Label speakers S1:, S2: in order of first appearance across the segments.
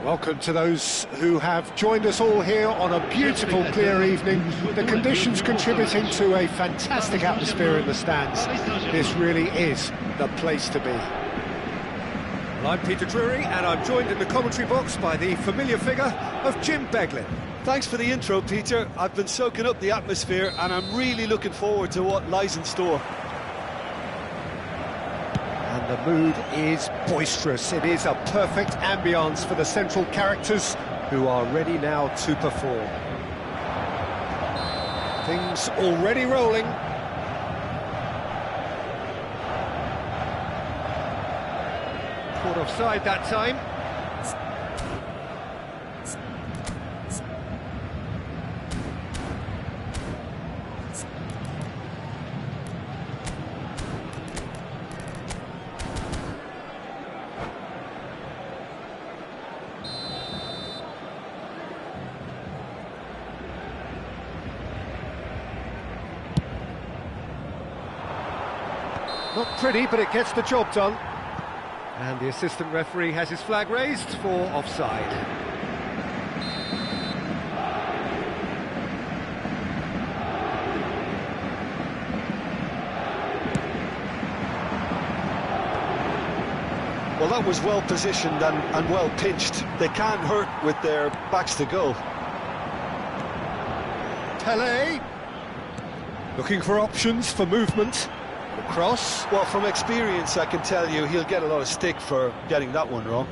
S1: Welcome to those who have joined us all here on a beautiful, clear evening. The conditions contributing to a fantastic atmosphere in the stands. This really is the place to be. Well, I'm Peter Drury, and I'm joined in the commentary box by the familiar figure of Jim Beglin.
S2: Thanks for the intro, Peter. I've been soaking up the atmosphere, and I'm really looking forward to what lies in store.
S1: And the mood is boisterous. It is a perfect ambience for the central characters who are ready now to perform. Things already rolling. Caught offside that time. Not pretty, but it gets the job done. And the assistant referee has his flag raised for offside.
S2: Well, that was well positioned and well pitched. They can't hurt with their backs to goal.
S1: Pele, looking for options for movement. Cross.
S2: Well, from experience, I can tell you he'll get a lot of stick for getting that one wrong.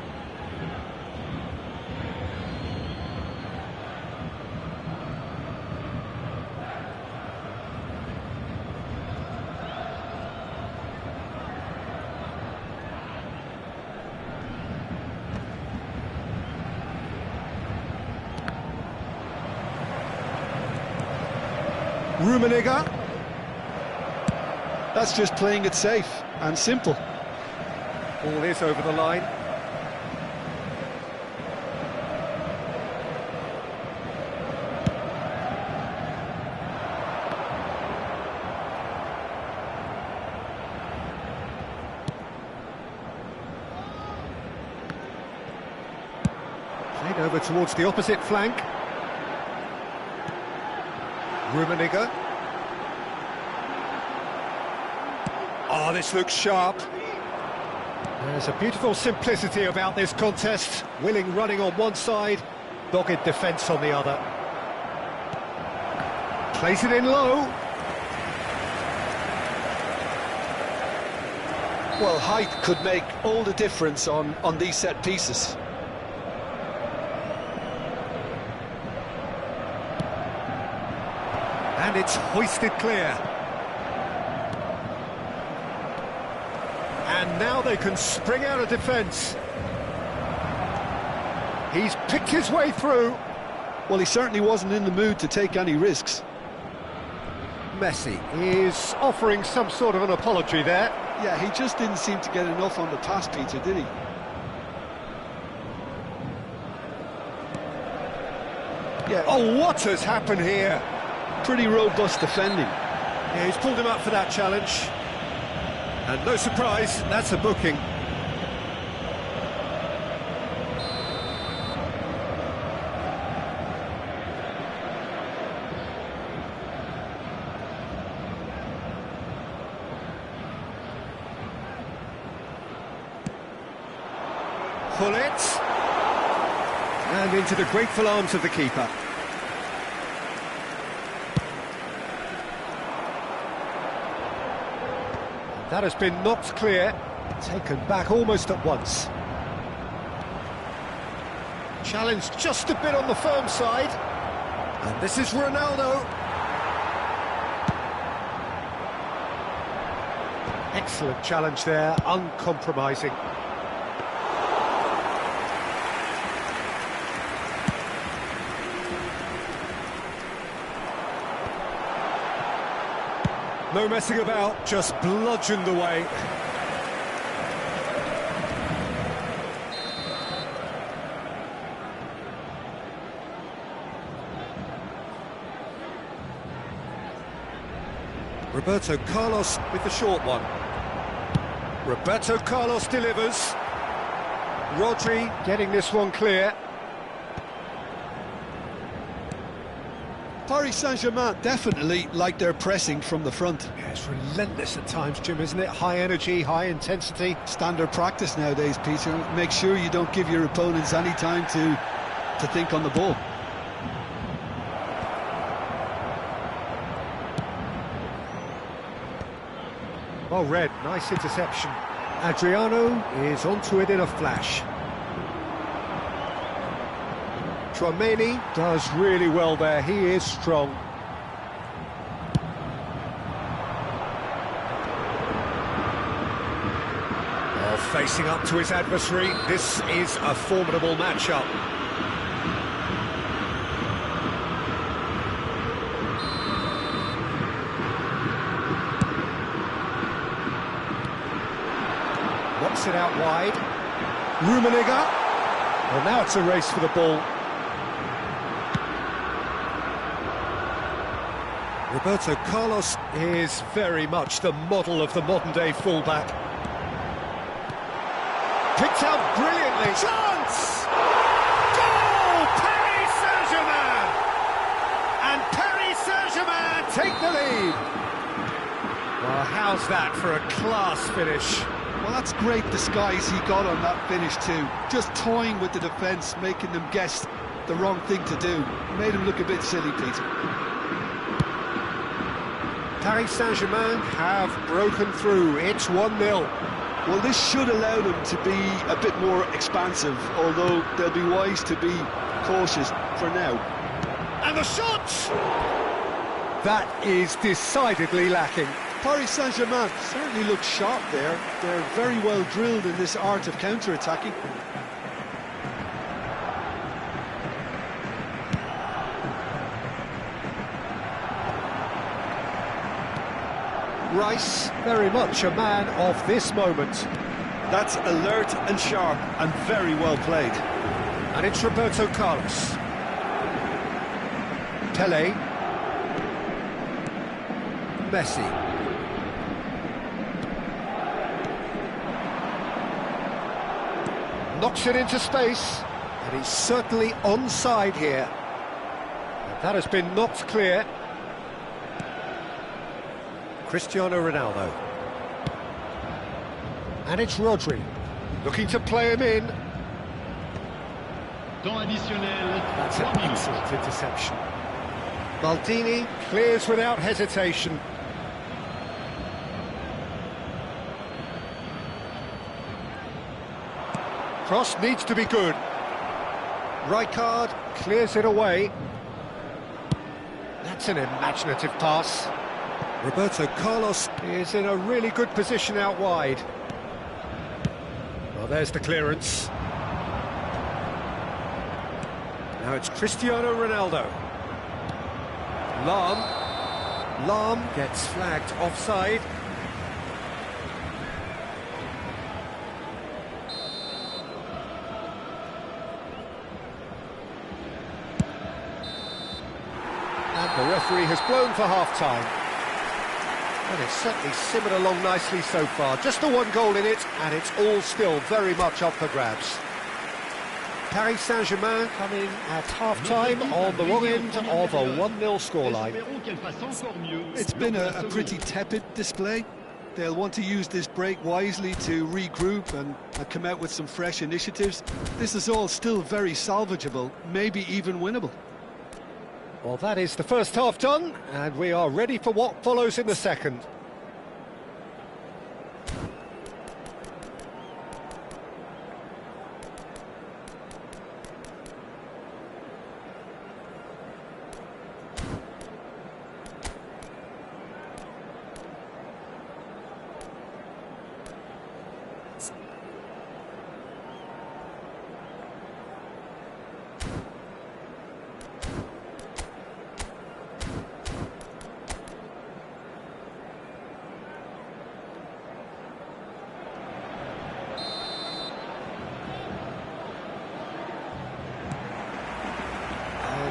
S1: Rummenigge.
S2: That's just playing it safe and simple.
S1: Ball is over the line. Played over towards the opposite flank. Rummenigge. Oh, this looks sharp. There's a beautiful simplicity about this contest. Willing running on one side, dogged defence on the other. Plays it in low.
S2: Well, height could make all the difference on these set pieces.
S1: And it's hoisted clear. And now they can spring out of defence. He's picked his way through.
S2: Well, he certainly wasn't in the mood to take any risks.
S1: Messi is offering some sort of an apology there.
S2: Yeah, he just didn't seem to get enough on the pass, Peter, did he?
S1: Yeah. Oh, what has happened here?
S2: Pretty robust defending.
S1: Yeah, he's pulled him up for that challenge. And no surprise, that's a booking. Pull it. And into the grateful arms of the keeper. That has been knocked clear, taken back almost at once. Challenged just a bit on the firm side. And this is Ronaldo. Excellent challenge there, uncompromising. No messing about, just bludgeoned away. Roberto Carlos with the short one. Roberto Carlos delivers. Rodri getting this one clear.
S2: Paris Saint-Germain definitely like their pressing from the front.
S1: Yeah, it's relentless at times, Jim, isn't it? High energy, high intensity.
S2: Standard practice nowadays, Peter. Make sure you don't give your opponents any time to think on the ball.
S1: Well read, nice interception. Adriano is onto it in a flash. Tchouaméni does really well there, he is strong. Oh, facing up to his adversary, this is a formidable matchup. Knocks it out wide. Rummenigge. Well, now it's a race for the ball. Roberto Carlos is very much the model of the modern-day fullback. Picked out brilliantly. Chance! Goal! Paris Saint-Germain! And Paris Saint-Germain take the lead. Well, how's that for a class finish?
S2: Well, that's great disguise he got on that finish too. Just toying with the defence, making them guess the wrong thing to do. Made him look a bit silly, Peter.
S1: Paris Saint-Germain have broken through. It's 1-0.
S2: Well, this should allow them to be a bit more expansive, although they'll be wise to be cautious for now.
S1: And the shot! That is decidedly lacking.
S2: Paris Saint-Germain certainly look sharp there. They're very well drilled in this art of counter-attacking.
S1: Rice, very much a man of this moment.
S2: That's alert and sharp and very well played.
S1: And it's Roberto Carlos. Pelé. Messi. Knocks it into space, and he's certainly onside here. And that has been knocked clear. Cristiano Ronaldo. And it's Rodri, looking to play him in. That's an excellent interception. Maldini clears without hesitation. Cross needs to be good. Rijkaard clears it away. That's an imaginative pass. Roberto Carlos is in a really good position out wide. Well, there's the clearance. Now it's Cristiano Ronaldo. Lahm gets flagged offside. And the referee has blown for half-time. And it's certainly simmered along nicely so far. Just the one goal in it, and it's all still very much up for grabs. Paris Saint-Germain coming at half-time on the wrong end of a 1-0 scoreline.
S2: It's been a pretty tepid display. They'll want to use this break wisely to regroup and come out with some fresh initiatives. This is all still very salvageable, maybe even winnable.
S1: Well, that is the first half done, and we are ready for what follows in the second.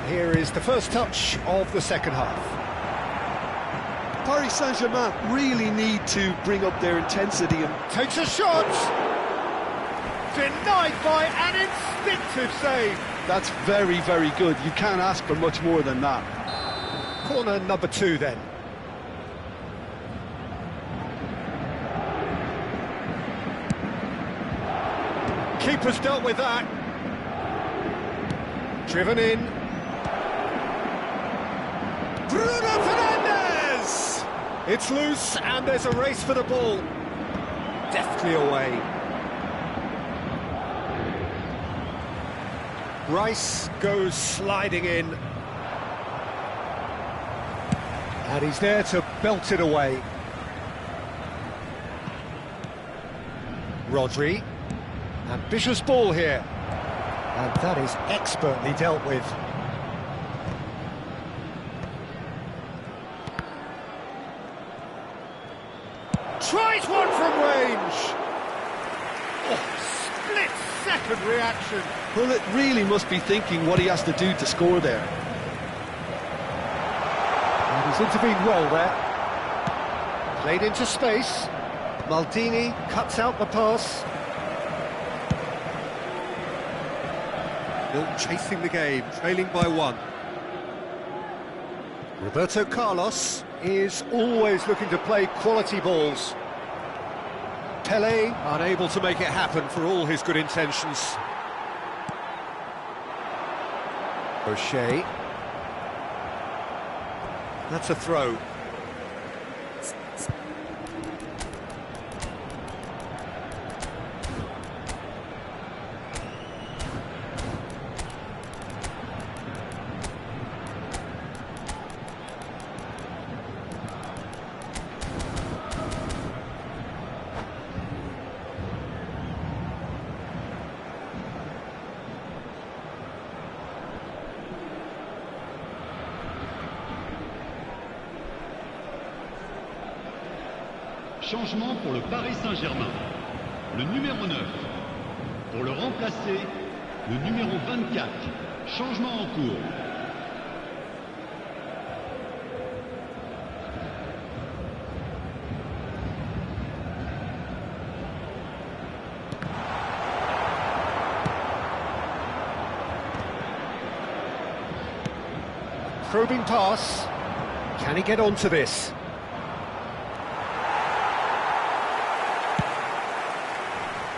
S1: Here is the first touch of the second half.
S2: Paris Saint-Germain really need to bring up their intensity and
S1: takes a shot! Denied by an instinctive save.
S2: That's very, very good. You can't ask for much more than that.
S1: Corner number 2 then. Keeper's dealt with that. Driven in. Bruno Fernandes! It's loose and there's a race for the ball. Deftly away. Rice goes sliding in. And he's there to belt it away. Rodri. Ambitious ball here. And that is expertly dealt with. Tries one from range. Oh, split-second reaction.
S2: Well, it really must be thinking what he has to do to score there.
S1: And he's intervened well there. Played into space. Maldini cuts out the pass. Still chasing the game, trailing by 1. Roberto Carlos is always looking to play quality balls. Pelé unable to make it happen for all his good intentions. O'Shea. That's a throw.
S3: Changement pour le Paris Saint-Germain. Le numéro 9. Pour le remplacer, le numéro 24. Changement en cours.
S1: Probing pass. Can he get onto this?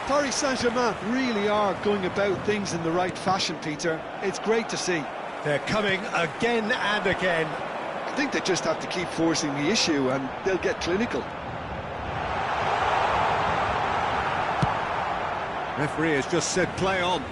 S2: Paris Saint-Germain really are going about things in the right fashion, Peter. It's great to see.
S1: They're coming again and again.
S2: I think they just have to keep forcing the issue and they'll get clinical.
S1: Referee has just said play on.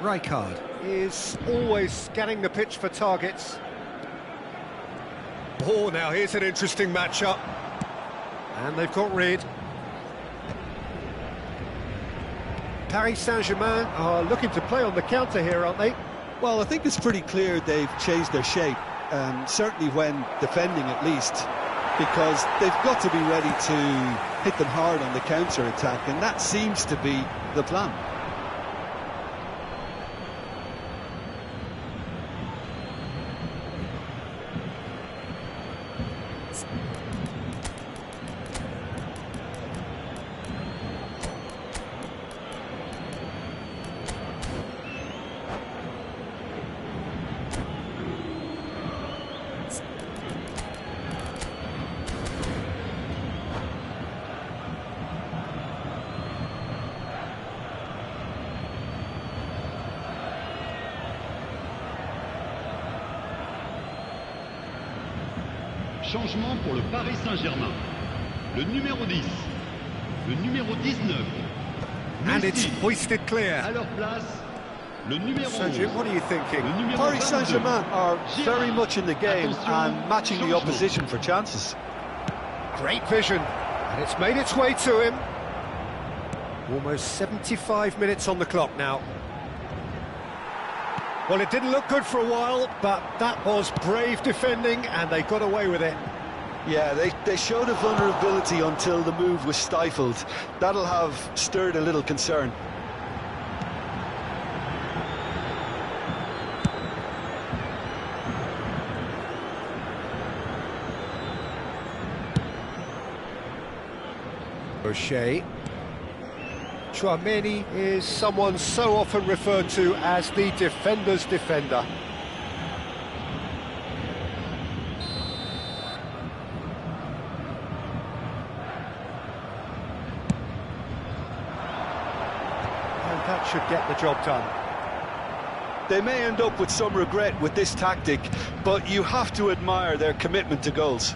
S1: Rijkaard is always scanning the pitch for targets. Oh, now here's an interesting matchup. And they've got rid. Paris Saint-Germain are looking to play on the counter here, aren't they?
S2: Well, I think it's pretty clear they've changed their shape, certainly when defending at least, because they've got to be ready to hit them hard on the counter-attack, and that seems to be the plan.
S3: Changement pour le Paris Saint-Germain. Le numéro 10. Le numéro 19.
S1: And it's hoisted clear.
S3: À leur place, le numéro 11.
S1: What are you thinking?
S3: Le numéro
S2: Paris
S3: 22.
S2: Saint-Germain are very much in the game
S3: Attention,
S2: and matching the
S3: changement.
S2: opposition for chances.
S1: Great vision. And it's made its way to him. Almost 75 minutes on the clock now. Well, it didn't look good for a while, but that was brave defending, and they got away with it.
S2: Yeah, they showed a vulnerability until the move was stifled. That'll have stirred a little concern.
S1: O'Shea. Chouameni is someone so often referred to as the defender's defender. And that should get the job done.
S2: They may end up with some regret with this tactic, but you have to admire their commitment to goals.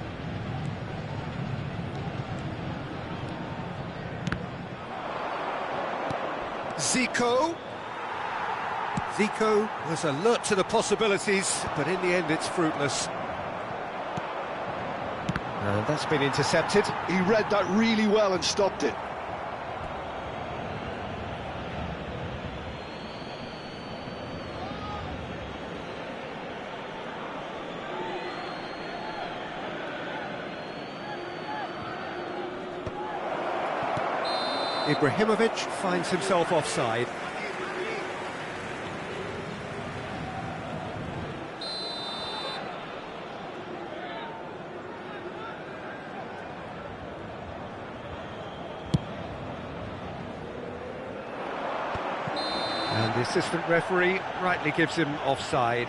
S1: Zico was alert to the possibilities, but in the end it's fruitless. And that's been intercepted.
S2: He read that really well and stopped it.
S1: Ibrahimovic finds himself offside. And the assistant referee rightly gives him offside.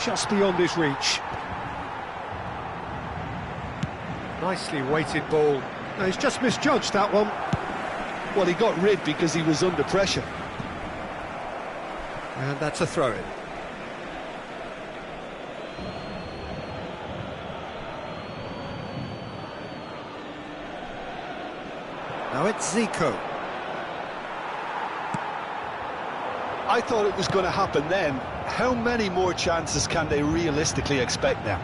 S1: Just beyond his reach. Nicely weighted ball. No, he's just misjudged that one.
S2: Well, he got rid because he was under pressure.
S1: And that's a throw-in. Now it's Zico.
S2: I thought it was going to happen then. How many more chances can they realistically expect now?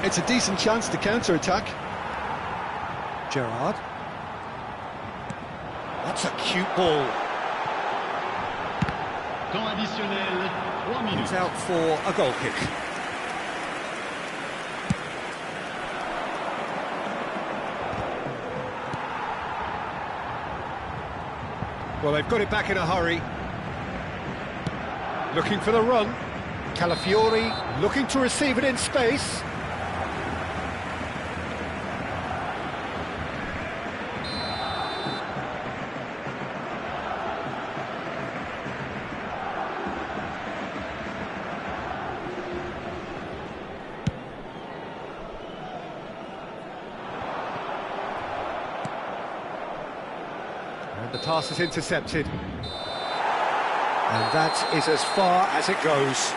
S2: It's a decent chance to counter-attack.
S1: Gerrard. That's a cute ball.
S3: Temps additionnel, 3 minutes.
S1: It's out for a goal kick. Well, they've got it back in a hurry. Looking for the run. Calafiori looking to receive it in space. And the pass is intercepted. And that is as far as it goes.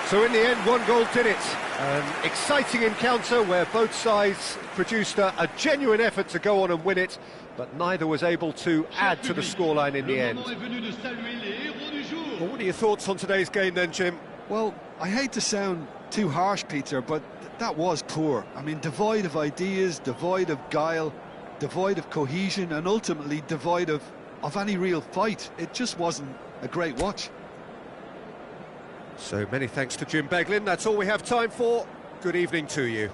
S1: So in the end, one goal did it. An exciting encounter where both sides produced a genuine effort to go on and win it, but neither was able to add to the scoreline in the end. Well, what are your thoughts on today's game then, Jim?
S2: Well, I hate to sound too harsh, Peter, but that was poor. I mean, devoid of ideas, devoid of guile, devoid of cohesion, and ultimately devoid of any real fight. It just wasn't a great watch.
S1: So many thanks to Jim Beglin. That's all we have time for. Good evening to you.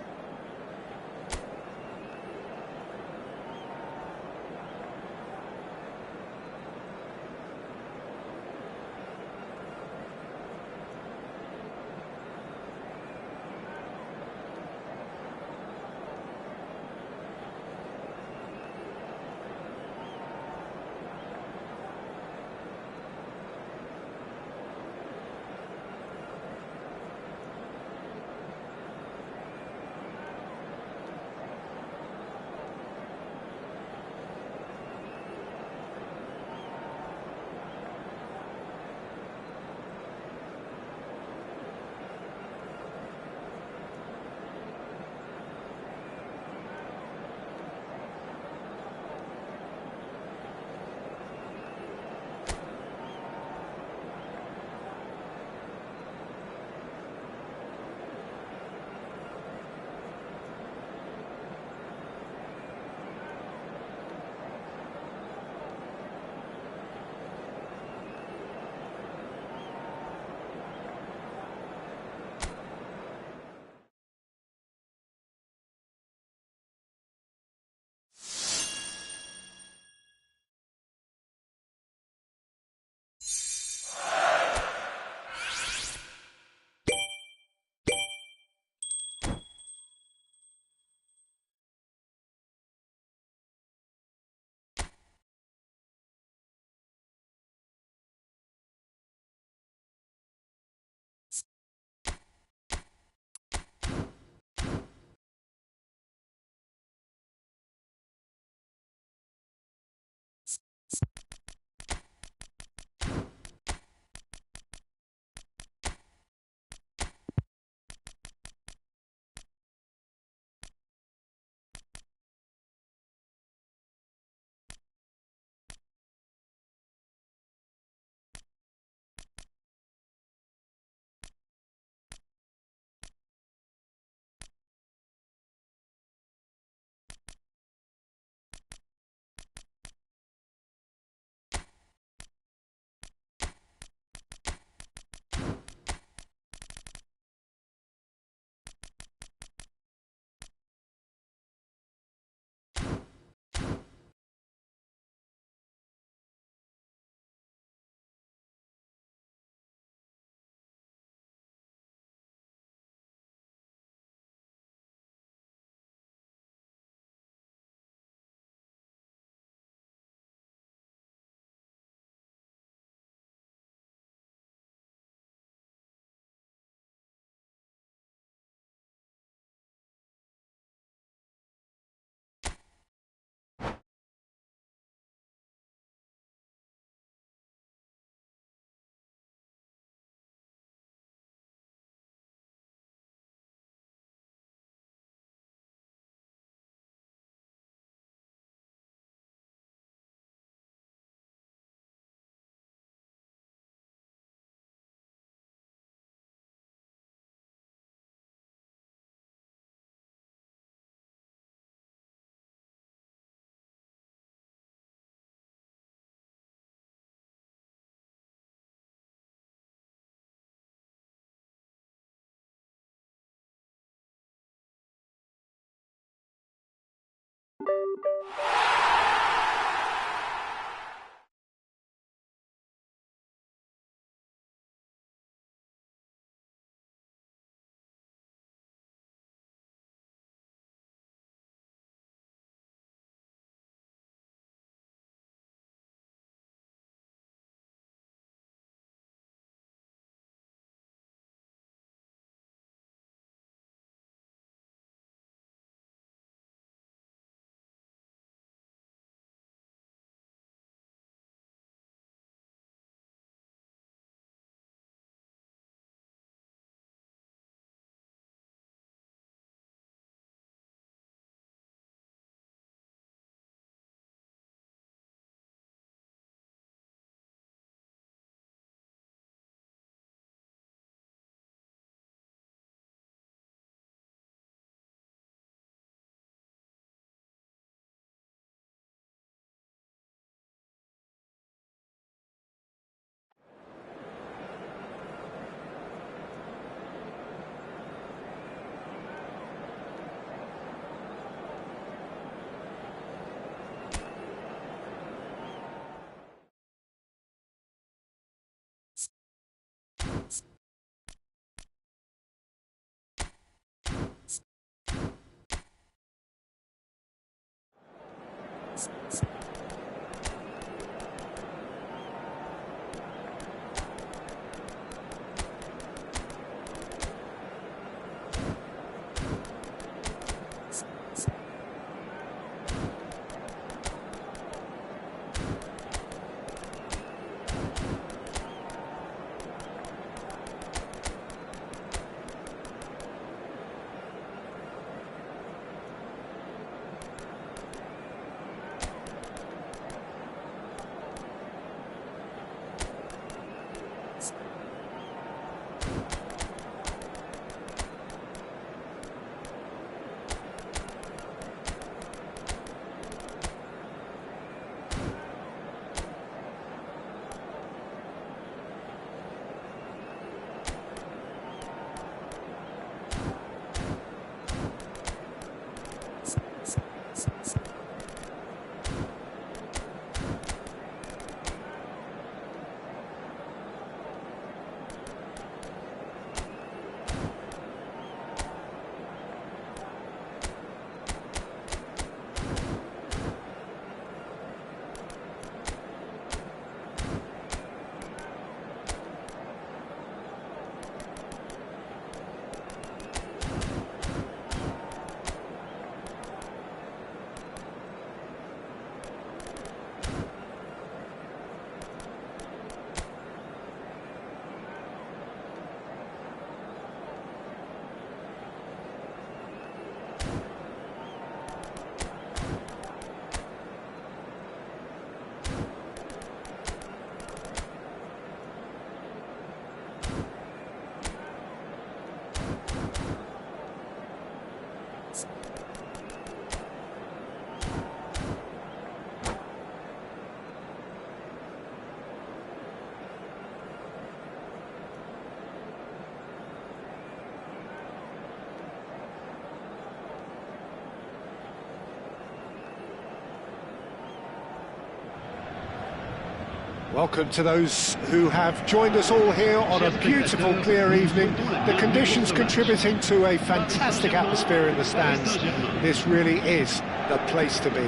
S1: Welcome to those who have joined us all here on a beautiful, clear evening. The conditions contributing to a fantastic atmosphere in the stands. This really is the place to be.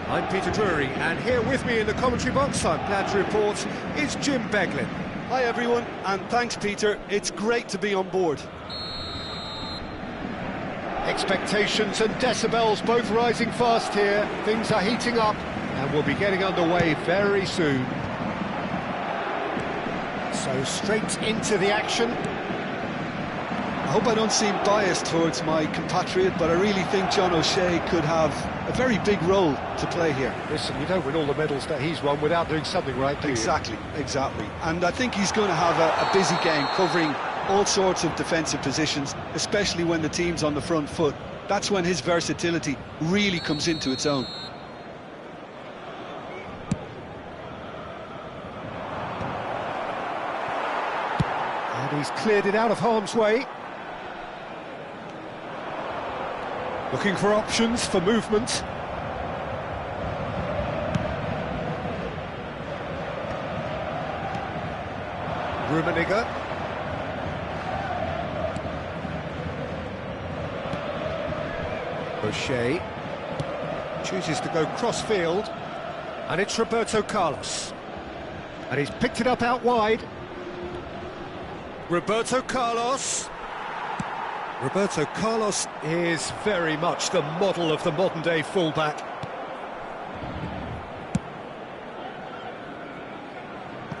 S1: I'm Peter Drury, and here with me in the commentary box, I'm glad to report, is Jim Beglin.
S2: Hi everyone, and thanks Peter, it's great to be on board.
S1: Expectations and decibels both rising fast here. Things are heating up and we'll be getting underway very soon. So straight into the action.
S2: I hope I don't seem biased towards my compatriot, but I really think John O'Shea could have a very big role to play here.
S1: Listen, you don't win all the medals that he's won without doing something right, do you?
S2: Exactly. And I think he's going to have a busy game covering all sorts of defensive positions, especially when the team's on the front foot. That's when his versatility really comes into its own.
S1: And he's cleared it out of harm's way. Looking for options for movement. Rummenigge. O'Shea chooses to go cross-field, and it's Roberto Carlos. And he's picked it up out wide. Roberto Carlos. Roberto Carlos is very much the model of the modern-day fullback.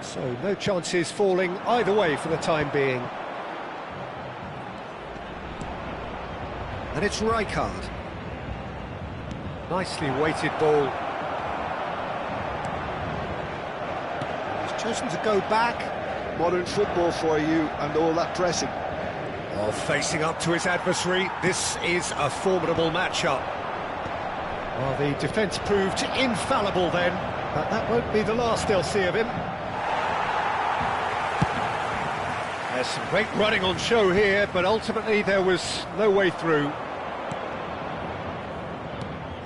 S1: So no chances falling either way for the time being. And it's Rijkaard. Nicely weighted ball. He's chosen to go back.
S2: Modern football for you and all that pressing.
S1: While facing up to his adversary, this is a formidable matchup. Well, the defence proved infallible then, but that won't be the last they'll see of him. There's some great running on show here, but ultimately there was no way through.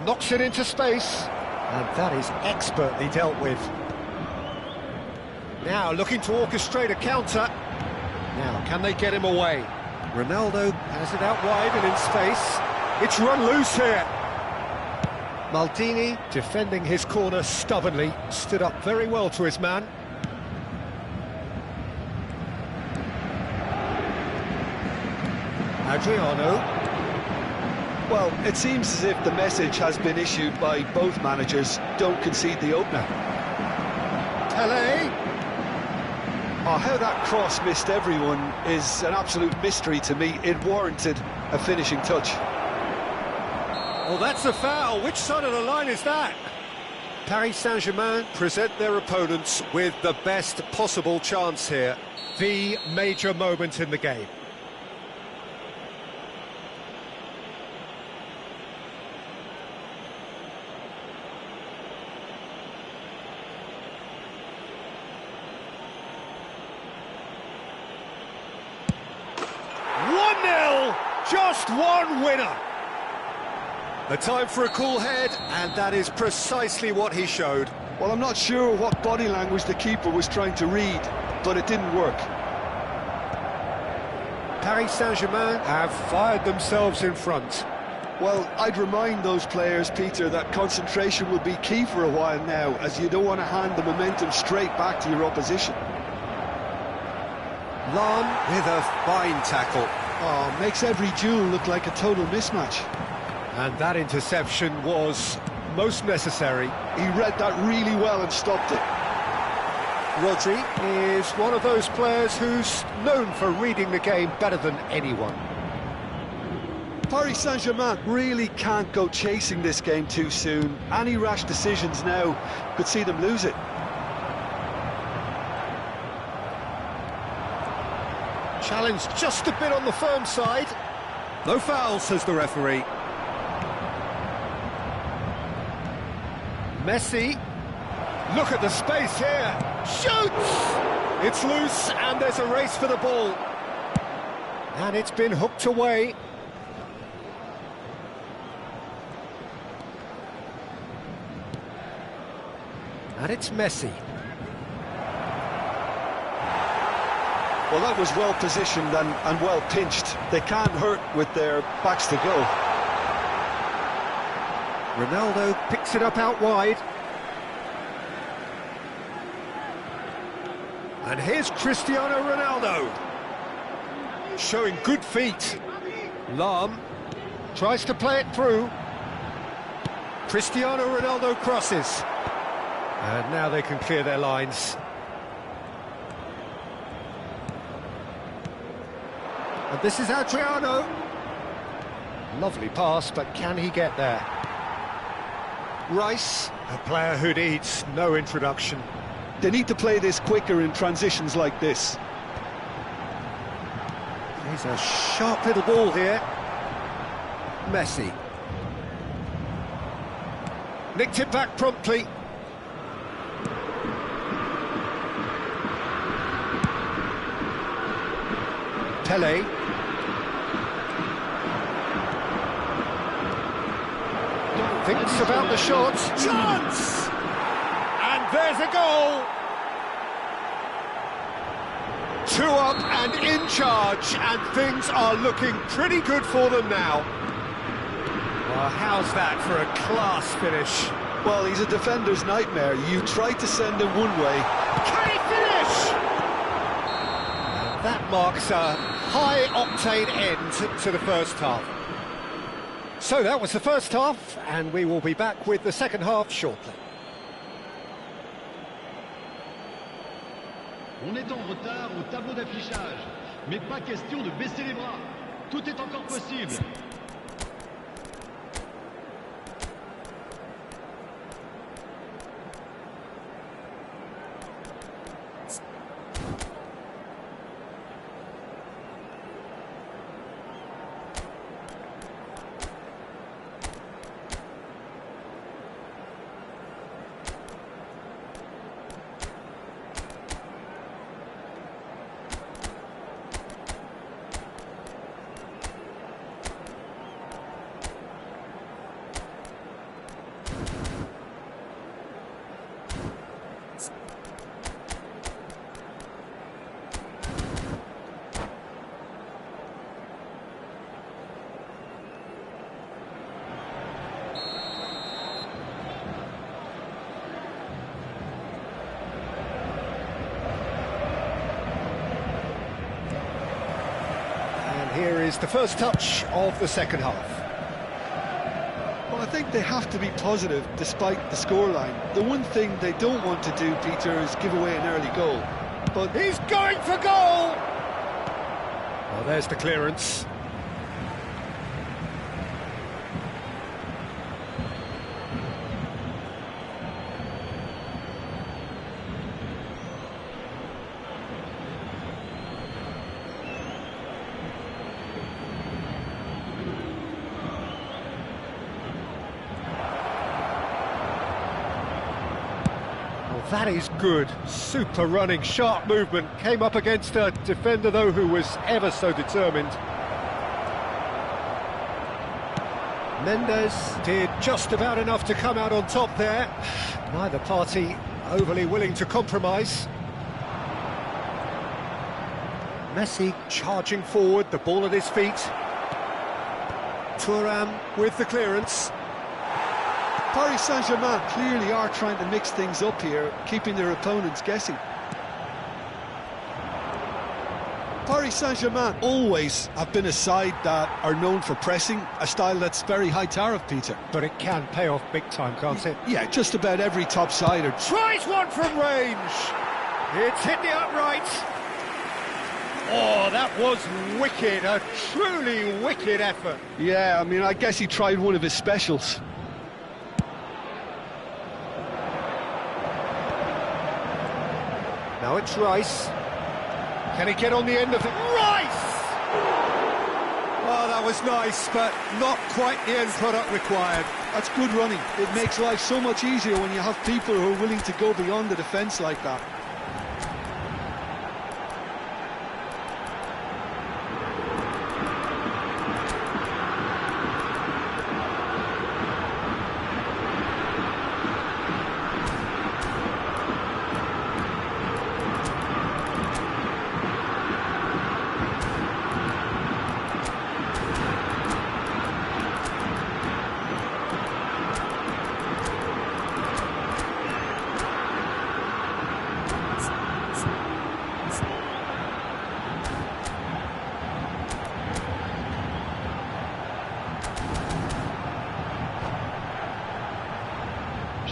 S1: Knocks it into space, and that is expertly dealt with. Now looking to orchestrate a counter. Now, can they get him away? Ronaldo has it out wide and in space. It's run loose here. Maldini, defending his corner stubbornly, stood up very well to his man. Adriano.
S2: Well, it seems as if the message has been issued by both managers: don't concede the opener.
S1: Pelé.
S2: Oh, how that cross missed everyone is an absolute mystery to me. It warranted a finishing touch.
S1: Well, that's a foul. Which side of the line is that? Paris Saint-Germain present their opponents with the best possible chance here. The major moment in the game. Just one winner. The time for a cool head, and that is precisely what he showed.
S2: Well, I'm not sure what body language the keeper was trying to read, but it didn't work.
S1: Paris Saint-Germain have fired themselves in front.
S2: Well, I'd remind those players, Peter, that concentration will be key for a while now, as you don't want to hand the momentum straight back to your opposition.
S1: Lan with a fine tackle.
S2: Oh, makes every duel look like a total mismatch.
S1: And that interception was most necessary.
S2: He read that really well and stopped it.
S1: Rodri is one of those players who's known for reading the game better than anyone.
S2: Paris Saint-Germain really can't go chasing this game too soon. Any rash decisions now could see them lose it.
S1: Challenge just a bit on the firm side. No foul, says the referee. Messi. Look at the space here. Shoots! It's loose and there's a race for the ball. And it's been hooked away. And it's Messi.
S2: Well, that was well positioned and well pinched. They can't hurt with their backs to goal.
S1: Ronaldo picks it up out wide. And here's Cristiano Ronaldo. Showing good feet. Lahm tries to play it through. Cristiano Ronaldo crosses. And now they can clear their lines. And this is Adriano. Lovely pass, but can he get there? Rice, a player who needs no introduction.
S2: They need to play this quicker in transitions like this.
S1: He's a sharp little ball here. Messi. Nicked it back promptly. Pele. Thinks about the shot. Chance! And there's a goal! 2 up and in charge, and things are looking pretty good for them now. Well, how's that for a class finish?
S2: Well, he's a defender's nightmare. You try to send him one way.
S1: Can he finish? And that marks a high-octane end to the first half. So that was the first half, and we will be back with the second half shortly.
S3: On est en retard au tableau d'affichage, mais pas question de baisser les bras. Tout est encore possible.
S1: Here is the first touch of the second half.
S2: Well, I think they have to be positive despite the scoreline. The one thing they don't want to do, Peter, is give away an early goal. But
S1: He's going for goal! Well, there's the clearance. That is good. Super running, sharp movement. Came up against a defender, though, who was ever so determined. Mendes did just about enough to come out on top there. Neither party overly willing to compromise. Messi charging forward, the ball at his feet. Thuram with the clearance.
S2: Paris Saint-Germain clearly are trying to mix things up here, keeping their opponents guessing. Paris Saint-Germain always have been a side that are known for pressing, a style that's very high tariff, Peter.
S1: But it can pay off big time, can't it?
S2: Yeah, just about every top-sider.
S1: Tries one from range! It's hit the upright! Oh, that was wicked, a truly wicked effort.
S2: Yeah, I mean, I guess he tried one of his specials.
S1: Now it's Rice. Can he get on the end of it? Rice! Oh, that was nice, but not quite the end product required.
S2: That's good running. It makes life so much easier when you have people who are willing to go beyond the defence like that.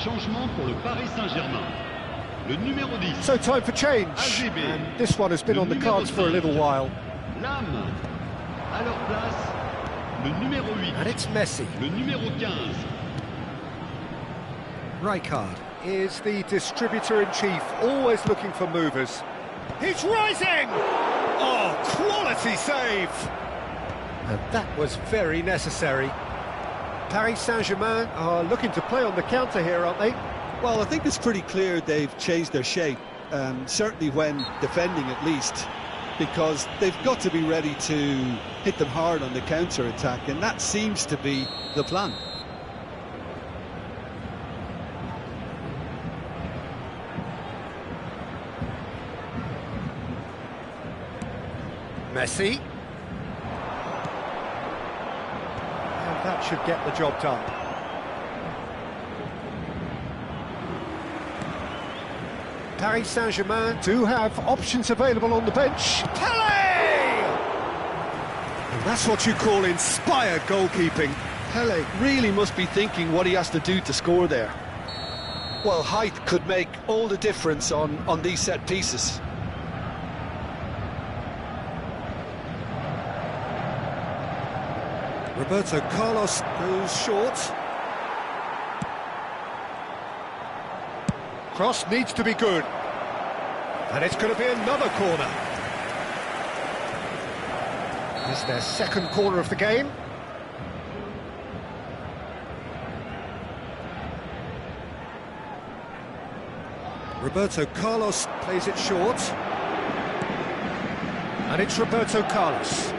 S3: Changement pour le Paris Saint-Germain. Le numéro 10.
S1: So time for change.
S3: AGB.
S1: And this one has been on the cards for a little while.
S3: Lam. À leur place, le numéro 8.
S1: And it's Messi.
S3: Le numéro 15.
S1: Rijkaard is the distributor-in-chief, always looking for movers. He's rising! Oh, quality save! And that was very necessary. Paris Saint-Germain are looking to play on the counter here, aren't they?
S2: Well, I think it's pretty clear they've changed their shape, certainly when defending at least, because they've got to be ready to hit them hard on the counter-attack, and that seems to be the plan.
S1: Messi. And that should get the job done. Paris Saint-Germain do have options available on the bench. Pele! And that's what you call inspired goalkeeping.
S2: Pele really must be thinking what he has to do to score there. Well, height could make all the difference on these set pieces.
S1: Roberto Carlos goes short. Cross needs to be good. And it's going to be another corner. This is their second corner of the game. Roberto Carlos plays it short. And it's Roberto Carlos.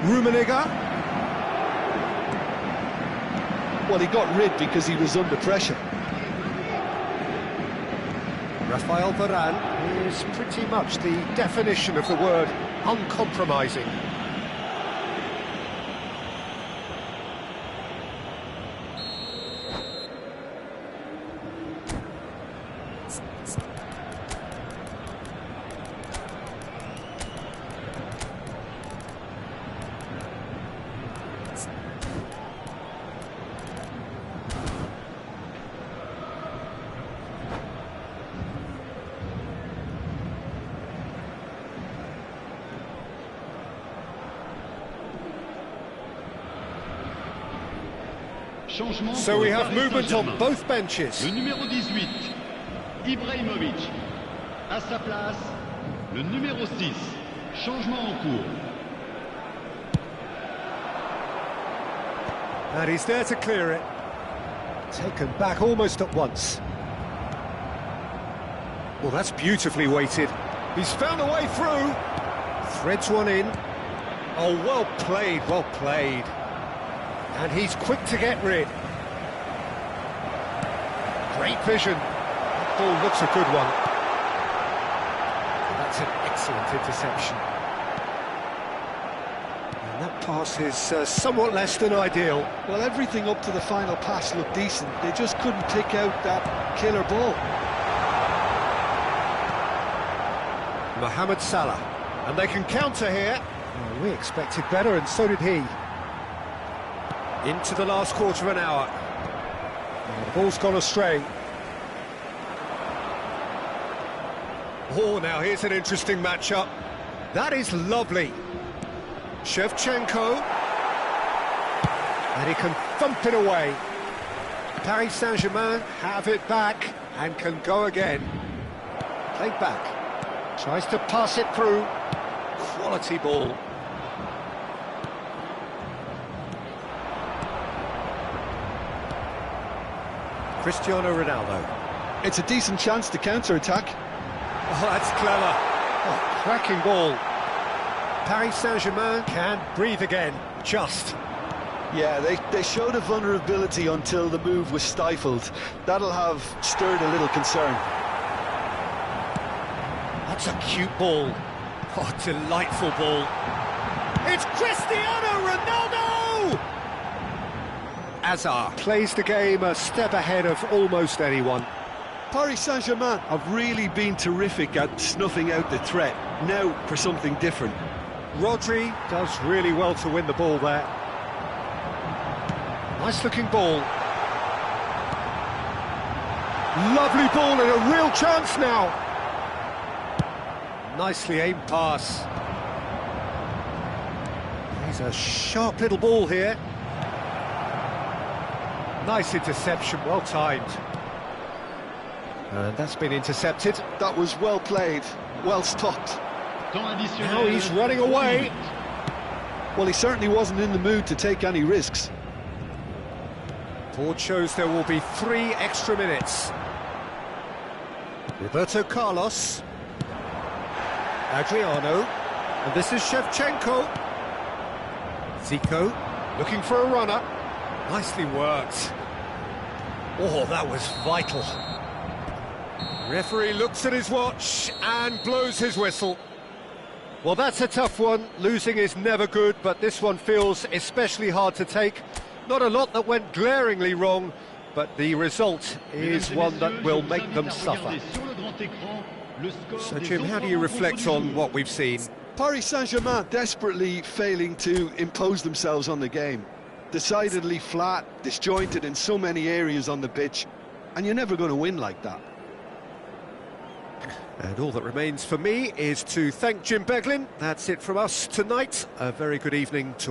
S1: Rummenigge.
S2: Well, he got rid because he was under pressure.
S1: Rafael Varane is pretty much the definition of the word uncompromising. So we have movement on both benches.
S3: Le numéro 18, Ibrahimovic. À sa place, le numéro 6. Changement en cours.
S1: And he's there to clear it. Taken back almost at once. Well, that's beautifully weighted. He's found a way through. Threads one in. Oh, well played, well played. And he's quick to get rid. Great vision. That ball looks a good one. And that's an excellent interception. And that pass is somewhat less than ideal.
S2: Well, everything up to the final pass looked decent. They just couldn't pick out that killer ball.
S1: Mohamed Salah. And they can counter here. Well, we expected better, and so did he. Into the last quarter of an hour. The ball's gone astray. Oh, now here's an interesting matchup. That is lovely. Shevchenko. And he can thump it away. Paris Saint-Germain have it back and can go again. Played back. Tries to pass it through. Quality ball. Cristiano Ronaldo.
S2: It's a decent chance to counter-attack.
S1: Oh, that's clever. Oh, cracking ball. Paris Saint-Germain can't breathe again, just.
S2: Yeah, they showed a vulnerability until the move was stifled. That'll have stirred a little concern.
S1: That's a cute ball. Oh, delightful ball. It's Cristiano Ronaldo! Hazard plays the game a step ahead of almost anyone.
S2: Paris Saint-Germain have really been terrific at snuffing out the threat. Now for something different.
S1: Rodri does really well to win the ball there. Nice looking ball. Lovely ball and a real chance now. Nicely aimed pass. He's a sharp little ball here. Nice interception, well timed. And that's been intercepted.
S2: That was well played, well stopped.
S1: Now he's running away.
S2: Well, he certainly wasn't in the mood to take any risks.
S1: Board shows there will be 3 extra minutes. Roberto Carlos. Adriano. And this is Shevchenko. Zico looking for a runner. Nicely worked. Oh, that was vital. Referee looks at his watch and blows his whistle. Well, that's a tough one. Losing is never good, but this one feels especially hard to take. Not a lot that went glaringly wrong, but the result is one that will make them suffer. So, Jim, how do you reflect on what we've seen?
S2: Paris Saint-Germain desperately failing to impose themselves on the game. Decidedly flat, disjointed in so many areas on the pitch, and you're never going to win like that.
S1: And all that remains for me is to thank Jim Beglin. That's it from us tonight. A very good evening to